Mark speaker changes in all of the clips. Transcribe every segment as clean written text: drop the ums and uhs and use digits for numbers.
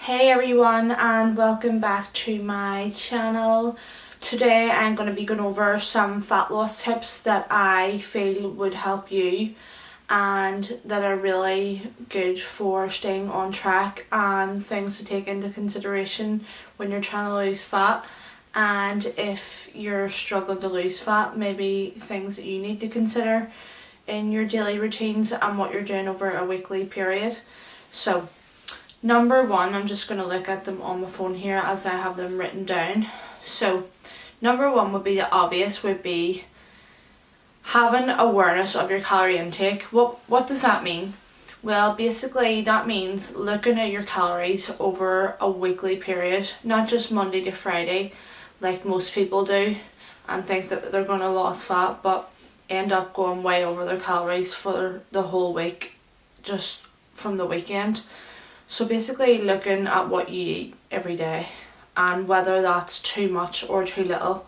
Speaker 1: Hey everyone, and welcome back to my channel. Today I'm going to be going over some fat loss tips that I feel would help you and that are really good for staying on track and things to take into consideration when you're trying to lose fat. And if you're struggling to lose fat, maybe things that you need to consider in your daily routines and what you're doing over a weekly period. So number one, I'm just going to look at them on my phone here as I have them written down. So number one would be the obvious, would be having awareness of your calorie intake. What does that mean? Well, basically that means looking at your calories over a weekly period, not just Monday to Friday like most people do and think that they're going to lose fat but end up going way over their calories for the whole week just from the weekend. So basically looking at what you eat every day and whether that's too much or too little.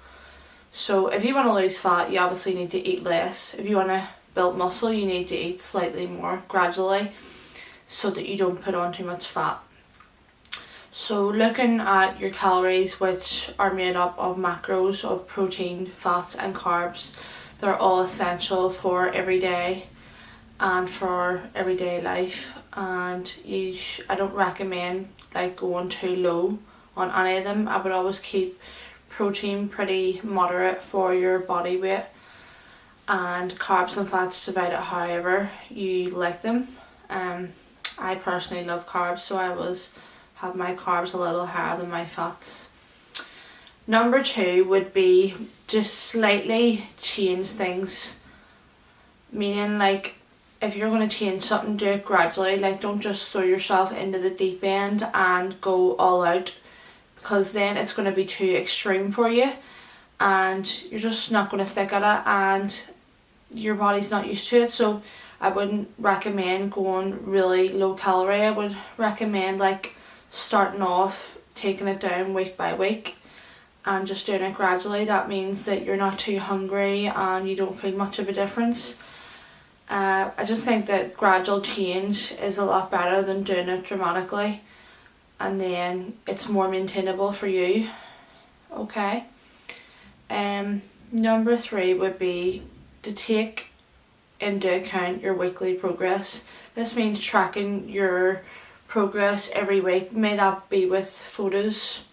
Speaker 1: So if you want to lose fat, you obviously need to eat less. If you want to build muscle, you need to eat slightly more gradually so that you don't put on too much fat. So looking at your calories, which are made up of macros of protein, fats and carbs, they're all essential for every day and for everyday life, and I don't recommend going too low on any of them. I would always keep protein pretty moderate for your body weight and carbs and fats divided however you like them. I personally love carbs, so I always have my carbs a little higher than my fats. Number two would be just slightly change things, meaning if you're going to change something, do it gradually. Don't just throw yourself into the deep end and go all out, because then it's going to be too extreme for you and you're just not going to stick at it and your body's not used to it. So I wouldn't recommend going really low calorie. I would recommend starting off, taking it down week by week and just doing it gradually. That means that you're not too hungry and you don't feel much of a difference. I just think that gradual change is a lot better than doing it dramatically, and then it's more maintainable for you. Okay. Number three would be to take into account your weekly progress. This means tracking your progress every week. May that be with photos,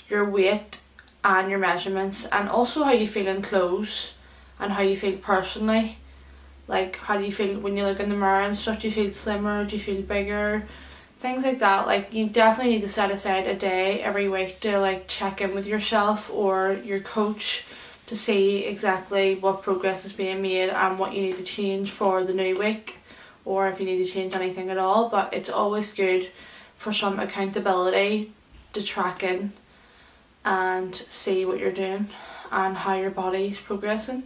Speaker 1: your weight and your measurements, and also how you feel in clothes and how you feel personally. How do you feel when you look in the mirror and stuff? Do you feel slimmer? Do you feel bigger? Things like that. You definitely need to set aside a day every week to check in with yourself or your coach to see exactly what progress is being made and what you need to change for the new week, or if you need to change anything at all. But it's always good for some accountability to track in and see what you're doing and how your body's progressing.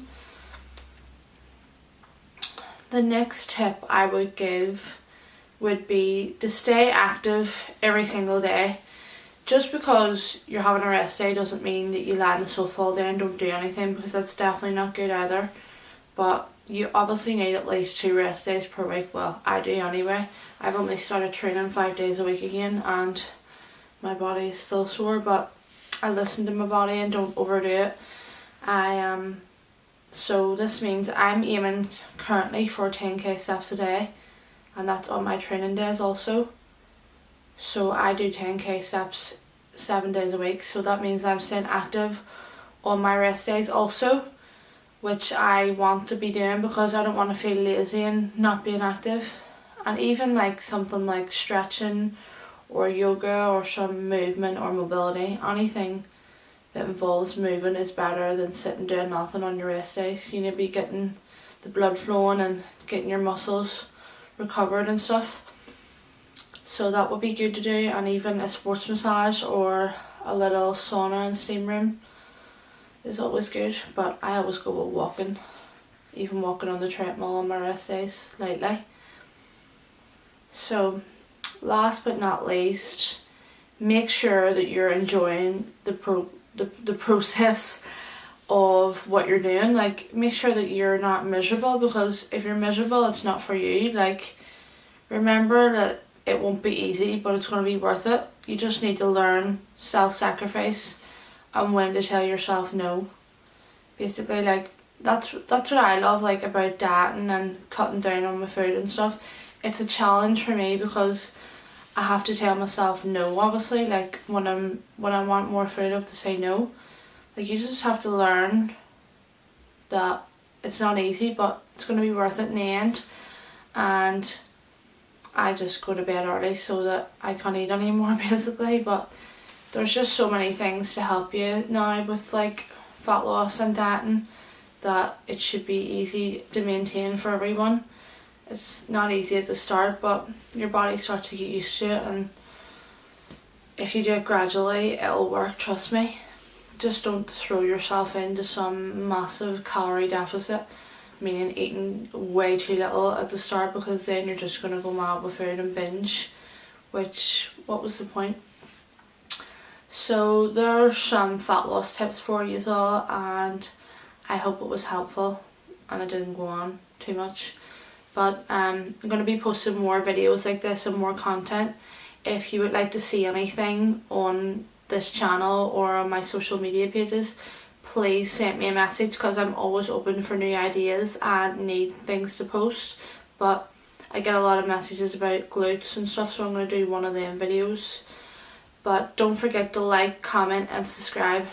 Speaker 1: The next tip I would give would be to stay active every single day. Just because you're having a rest day doesn't mean that you lie on the sofa all day and don't do anything, because that's definitely not good either. But you obviously need at least 2 rest days per week. Well, I do anyway. I've only started training 5 days a week again and my body is still sore, but I listen to my body and don't overdo it. So this means I'm aiming currently for 10k steps a day, and that's on my training days also. So I do 10k steps 7 days a week, so that means I'm staying active on my rest days also, which I want to be doing because I don't want to feel lazy and not being active. And even something like stretching or yoga or some movement or mobility, anything that involves moving is better than sitting doing nothing on your rest days. You need to be getting the blood flowing and getting your muscles recovered and stuff. So that would be good to do. And even a sports massage or a little sauna and steam room is always good. But I always go with walking, even walking on the treadmill on my rest days lately. So last but not least, make sure that you're enjoying the process of what you're doing. Make sure that you're not miserable, because if you're miserable, it's not for you. Remember that it won't be easy, but it's going to be worth it. You just need to learn self-sacrifice and when to tell yourself no. Basically, like, that's what I love, like, about dieting and cutting down on my food and stuff. It's a challenge for me because I have to tell myself no, obviously. Like, when I want more food, I have to say no. Like, you just have to learn that it's not easy, but it's going to be worth it in the end. And I just go to bed early so that I can't eat anymore, basically. But there's just so many things to help you now with, like, fat loss and dieting, that it should be easy to maintain for everyone. It's not easy at the start, but your body starts to get used to it, and if you do it gradually, it'll work, trust me. Just don't throw yourself into some massive calorie deficit, meaning eating way too little at the start, because then you're just going to go mad with food and binge, which, what was the point? So there's some fat loss tips for you all, and I hope it was helpful and I didn't go on too much. But I'm going to be posting more videos like this and more content. If you would like to see anything on this channel or on my social media pages, please send me a message, because I'm always open for new ideas and need things to post. But I get a lot of messages about glutes and stuff, so I'm going to do one of them videos. But don't forget to like, comment and subscribe.